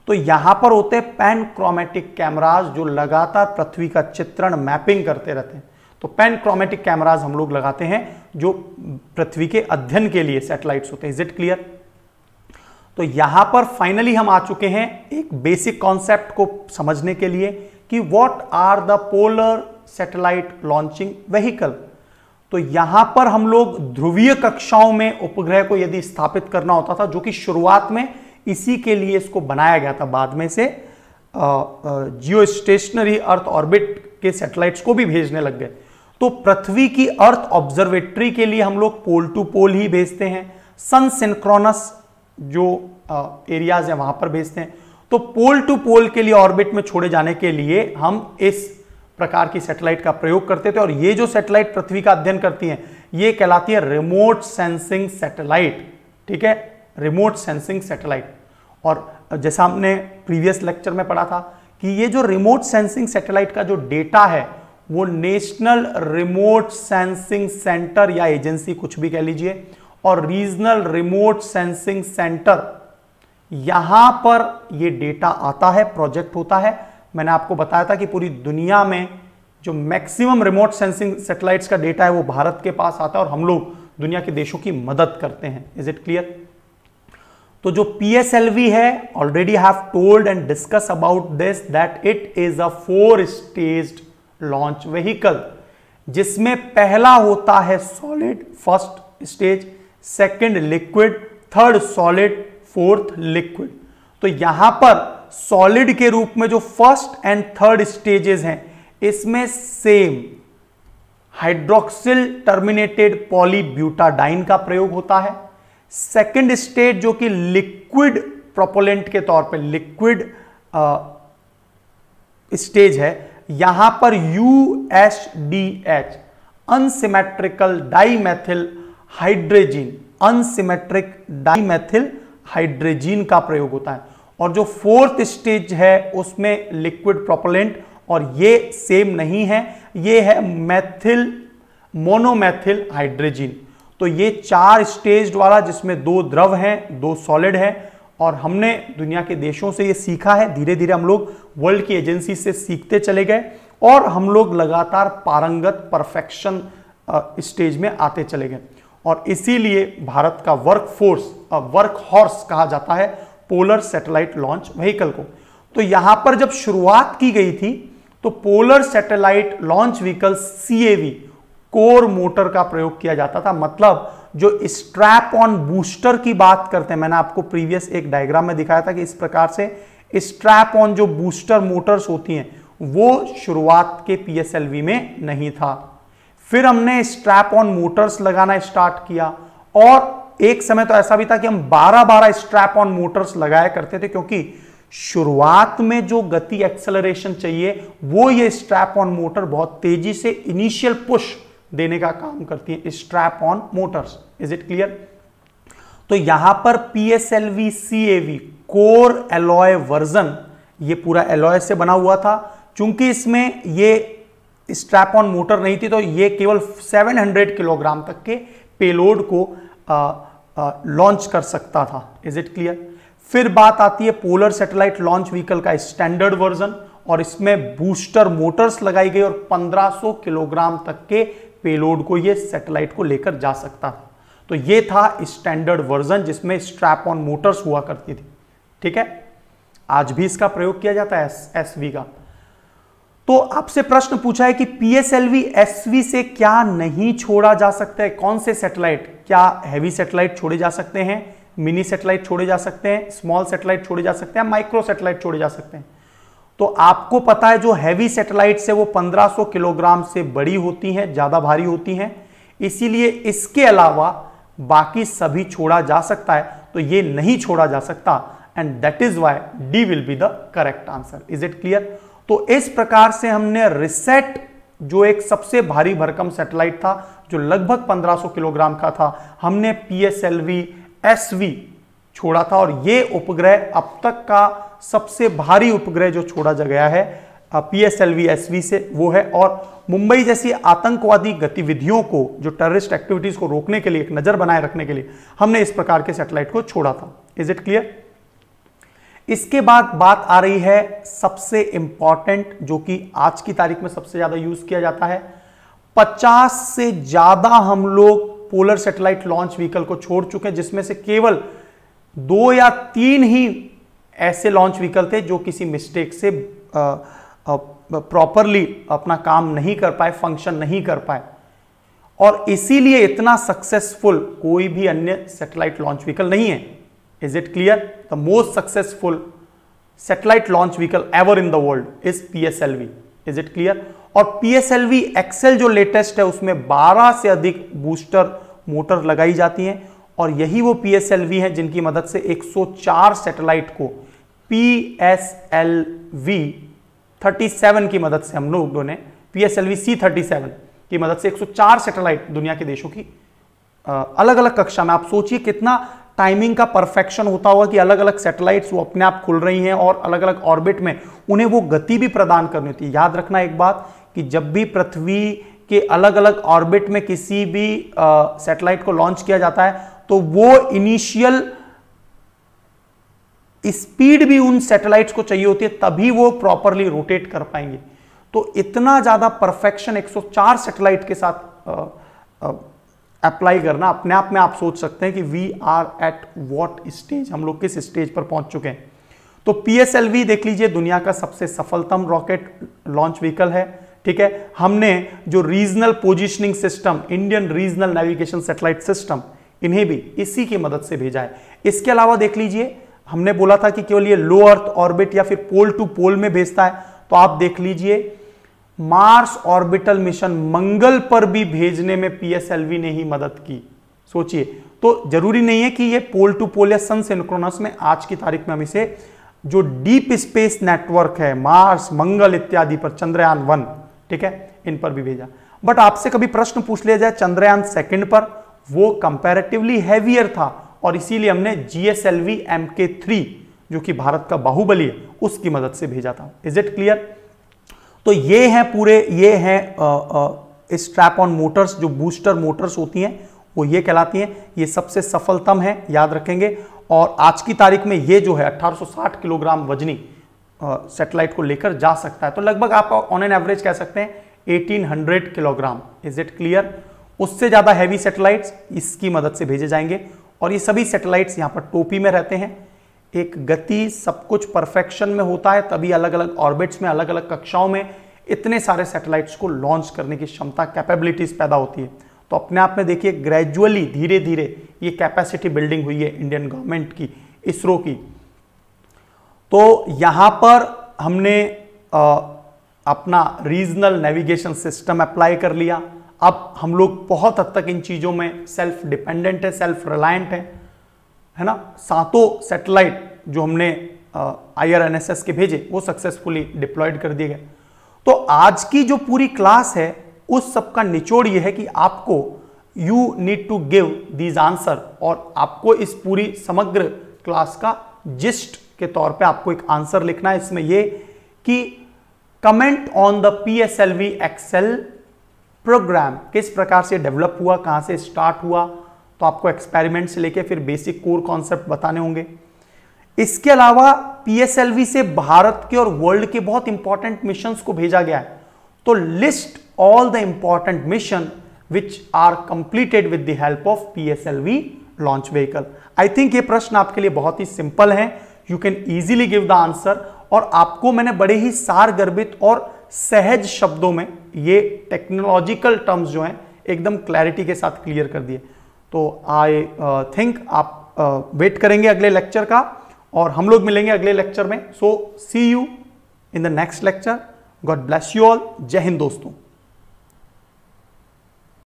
तो यहां पर होते हैं पैनक्रोमेटिक कैमराज जो लगातार पृथ्वी का चित्रण मैपिंग करते रहते हैं। तो पैनक्रोमेटिक कैमराज हम लोग लगाते हैं जो पृथ्वी के अध्ययन के लिए सैटेलाइट्स होते हैं। Is it clear? तो यहां पर फाइनली हम आ चुके हैं एक बेसिक कॉन्सेप्ट को समझने के लिए कि what are the polar satellite launching vehicle. तो यहां पर हम लोग ध्रुवीय कक्षाओं में उपग्रह को यदि स्थापित करना होता था, जो कि शुरुआत में इसी के लिए इसको बनाया गया था, बाद में से जियो स्टेशनरी अर्थ ऑर्बिट के सैटेलाइट्स को भी भेजने लग गए। तो पृथ्वी की अर्थ ऑब्जर्वेटरी के लिए हम लोग पोल टू पोल ही भेजते हैं, सन सिंक्रोनस जो एरियाज है वहां पर भेजते हैं। तो पोल टू पोल के लिए ऑर्बिट में छोड़े जाने के लिए हम इस प्रकार की सैटेलाइट का प्रयोग करते थे, और ये जो सैटेलाइट पृथ्वी का अध्ययन करती हैं ये कहलाती है रिमोट सेंसिंग सैटेलाइट, ठीक है, रिमोट सेंसिंग सैटेलाइट। और जैसा हमने प्रीवियस लेक्चर में पढ़ा था कि ये जो रिमोट सेंसिंग सैटेलाइट का जो डेटा है वो नेशनल रिमोट सेंसिंग सेंटर या एजेंसी, कुछ भी कह लीजिए, और रीजनल रिमोट सेंसिंग सेंटर, यहां पर ये डेटा आता है, प्रोजेक्ट होता है। मैंने आपको बताया था कि पूरी दुनिया में जो मैक्सिमम रिमोट सेंसिंग सैटेलाइट्स का डेटा है वो भारत के पास आता है, और हम लोग दुनिया के देशों की मदद करते हैं। Is it clear? तो जो PSLV है, already have told and discuss about this that it is a 4 staged launch vehicle, जिसमें पहला होता है solid, first stage, second liquid, third solid, fourth liquid. तो यहां पर सॉलिड के रूप में जो फर्स्ट एंड थर्ड स्टेजेस हैं इसमें सेम हाइड्रोक्सिल टर्मिनेटेड पॉलीब्यूटाडाइन का प्रयोग होता है। सेकंड स्टेज जो कि लिक्विड प्रोपोलेंट के तौर पे लिक्विड स्टेज है, यहां पर UHDH unsymmetrical dimethyl hydrazine, unsymmetric dimethyl hydrazine का प्रयोग होता है। और जो फोर्थ स्टेज है उसमें लिक्विड प्रोपोलेंट, और ये सेम नहीं है, ये है मेथिल मोनोमेथिल हाइड्रोजीन। तो ये 4 स्टेज वाला, जिसमें 2 द्रव हैं 2 सॉलिड है, और हमने दुनिया के देशों से ये सीखा है। धीरे धीरे हम लोग वर्ल्ड की एजेंसी से सीखते चले गए, और हम लोग लगातार पारंगत परफेक्शन स्टेज में आते चले गए, और इसीलिए भारत का वर्क हॉर्स कहा जाता है पोलर सैटेलाइट लॉन्च व्हीकल को। तो यहां पर जब शुरुआत की गई थी तो polar satellite launch vehicle CAV core motor का प्रयोग किया जाता था। मतलब जो स्ट्रैप ऑन बूस्टर की बात करते हैं, मैंने आपको प्रीवियस एक डायग्राम में दिखाया था कि इस प्रकार से स्ट्रैप ऑन जो बूस्टर मोटर्स होती हैं वो शुरुआत के PSLV में नहीं था। फिर हमने स्ट्रैप ऑन मोटर्स लगाना स्टार्ट किया और एक समय तो ऐसा भी था कि हम 12-12 स्ट्रैप ऑन मोटर्स लगाया करते थे, क्योंकि शुरुआत में जो गति एक्सेलरेशन चाहिए वो ये स्ट्रैप ऑन मोटर बहुत तेजी से इनिशियल पुश देने का काम करती है, strap on Motors. Is it clear? तो यहां पर PSLV CAV core alloy version, ये पूरा एलॉय से बना हुआ था। चूंकि इसमें ये स्ट्रैप ऑन मोटर नहीं थी तो ये केवल 700 किलोग्राम तक के पेलोड को लॉन्च कर सकता था। Is it clear? फिर बात आती है पोलर सैटेलाइट लॉन्च व्हीकल का स्टैंडर्ड वर्जन, और इसमें बूस्टर मोटर्स लगाई गई और 1500 किलोग्राम तक के पेलोड को ये सैटेलाइट को लेकर जा सकता था। तो ये था स्टैंडर्ड वर्जन जिसमें स्ट्रैप ऑन मोटर्स हुआ करती थी। ठीक है, आज भी इसका प्रयोग किया जाता है SV का। तो आपसे प्रश्न पूछा है कि PSLV SV से क्या नहीं छोड़ा जा सकता है? कौन से सैटेलाइट? क्या हैवी सैटेलाइट छोड़े जा सकते हैं, मिनी सैटेलाइट छोड़े जा सकते हैं, स्मॉल सैटेलाइट छोड़े जा सकते हैं, माइक्रो सैटेलाइट छोड़े जा सकते हैं? तो आपको पता है जो हैवी सैटेलाइट है वो 1500 किलोग्राम से बड़ी होती हैं, ज्यादा भारी होती हैं, इसीलिए इसके अलावा बाकी सभी छोड़ा जा सकता है, तो ये नहीं छोड़ा जा सकता, and that is why D will be the correct answer. Is it clear? तो इस प्रकार से हमने रिसेट, जो एक सबसे भारी भरकम सैटेलाइट था जो लगभग 1500 किलोग्राम का था, हमने PSLV SV छोड़ा था, और ये उपग्रह अब तक का सबसे भारी उपग्रह जो छोड़ा जा गया है PSLV SV से वो है। और मुंबई जैसी आतंकवादी गतिविधियों को, जो टेररिस्ट एक्टिविटीज को रोकने के लिए, एक नजर बनाए रखने के लिए हमने इस प्रकार के सैटेलाइट को छोड़ा था। Is it clear? इसके बाद बात आ रही है सबसे इंपॉर्टेंट, जो कि आज की तारीख में सबसे ज्यादा यूज किया जाता है। 50 से ज्यादा हम लोग पोलर सैटेलाइट लॉन्च व्हीकल को छोड़ चुके हैं, जिसमें से केवल 2 या 3 ही ऐसे लॉन्च व्हीकल थे जो किसी मिस्टेक से प्रॉपरली अपना काम नहीं कर पाए, फंक्शन नहीं कर पाए, और इसीलिए इतना सक्सेसफुल कोई भी अन्य सैटेलाइट लॉन्च व्हीकल नहीं है। Is it clear? The most successful satellite launch vehicle ever in the world is PSLV। Is it clear? और PSLV XL जो लेटेस्ट है उसमें 12 से अधिक बूस्टर मोटर लगाई जाती हैं, और यही वो PSLV है जिनकी मदद से 104 सैटेलाइट को PSLV 37 की मदद से हम लोगों ने PSLV C37 की मदद से 104 सैटेलाइट दुनिया के देशों की अलग अलग कक्षा में, आप सोचिए कितना टाइमिंग का परफेक्शन होता होगा कि अलग अलग सैटेलाइट्स वो अपने आप खुल रही हैं और अलग अलग ऑर्बिट में उन्हें वो गति भी प्रदान करनी होती है। याद रखना एक बात कि जब भी पृथ्वी के अलग अलग ऑर्बिट में किसी भी सैटेलाइट को लॉन्च किया जाता है तो वो इनिशियल स्पीड भी उन सैटेलाइट्स को चाहिए होती है, तभी वो प्रॉपरली रोटेट कर पाएंगे। तो इतना ज्यादा परफेक्शन 104 सैटेलाइट के साथ अप्लाई करना, अपने आप में आप सोच सकते हैं कि we are at what stage, हम लोग किस स्टेज पर पहुंच चुके हैं। तो PSLV देख लीजिए दुनिया का सबसे सफलतम रॉकेट लॉन्च व्हीकल है। ठीक है, हमने जो regional positioning system, Indian regional navigation satellite system, इन्हें भी इसी की मदद से भेजा है। इसके अलावा देख लीजिए, हमने बोला था कि केवल ये लो अर्थ ऑर्बिट या फिर पोल टू पोल में भेजता है, तो आप देख लीजिए मार्स ऑर्बिटल मिशन मंगल पर भी भेजने में PSLV ने ही मदद की। सोचिए, तो जरूरी नहीं है कि ये पोल टू पोल या सन सिंक्रोनस में, आज की तारीख में हम इसे जो डीप स्पेस नेटवर्क है, मार्स, मंगल इत्यादि पर, चंद्रयान 1, ठीक है, इन पर भी भेजा। बट आपसे कभी प्रश्न पूछ लिया जाए चंद्रयान 2 पर, वो कंपैरेटिवली हैवियर था और इसीलिए हमने GSLV MK3 जो कि भारत का बाहुबली है उसकी मदद से भेजा था। Is it clear? तो ये हैं पूरे, ये हैं स्ट्रैप ऑन मोटर्स, जो बूस्टर मोटर्स होती हैं वो ये कहलाती हैं। ये सबसे सफलतम है, याद रखेंगे। और आज की तारीख में ये जो है 1860 किलोग्राम वजनी सैटेलाइट को लेकर जा सकता है। तो लगभग आप ऑन एन एवरेज कह सकते हैं 1800 किलोग्राम। Is it clear? उससे ज्यादा हैवी सैटेलाइट्स इसकी मदद से भेजे जाएंगे। और ये सभी सैटेलाइट्स यहाँ पर टोपी में रहते हैं। एक गति, सब कुछ परफेक्शन में होता है, तभी अलग अलग ऑर्बिट्स में, अलग अलग कक्षाओं में इतने सारे सैटेलाइट्स को लॉन्च करने की क्षमता, कैपेबिलिटीज पैदा होती है। तो अपने आप में देखिए ग्रेजुअली धीरे धीरे ये कैपेसिटी बिल्डिंग हुई है इंडियन गवर्नमेंट की, इसरो की। तो यहां पर हमने अपना रीजनल नेविगेशन सिस्टम अप्लाई कर लिया। अब हम लोग बहुत हद तक इन चीजों में सेल्फ डिपेंडेंट है, सेल्फ रिलायंट है ना। 7 सैटेलाइट जो हमने IRNSS के भेजे वो सक्सेसफुली डिप्लॉयड कर दिए गए। तो आज की जो पूरी क्लास है उस सब का निचोड़ ये है कि आपको you need to give these answer, और आपको इस पूरी समग्र क्लास का जिस्ट के तौर पे आपको एक आंसर लिखना है। इसमें ये कि comment on the PSLV XL program, किस प्रकार से डेवलप हुआ, कहां से स्टार्ट हुआ। तो आपको एक्सपेरिमेंट से लेके फिर बेसिक कोर कॉन्सेप्ट बताने होंगे। इसके अलावा PSLV से भारत के और वर्ल्ड के बहुत इंपॉर्टेंट मिशंस को भेजा गया है। तो list all the important mission which are completed with the help of PSLV launch vehicle. I think ये प्रश्न आपके लिए बहुत ही सिंपल है, you can easily give the answer. और आपको मैंने बड़े ही सारगर्भित और सहज शब्दों में ये टेक्नोलॉजिकल टर्म्स जो हैं एकदम क्लैरिटी के साथ क्लियर कर दिए। तो आई थिंक आप वेट करेंगे अगले लेक्चर का, और हम लोग मिलेंगे अगले लेक्चर में। So see you in the next lecture. God bless you all. जय हिंद दोस्तों।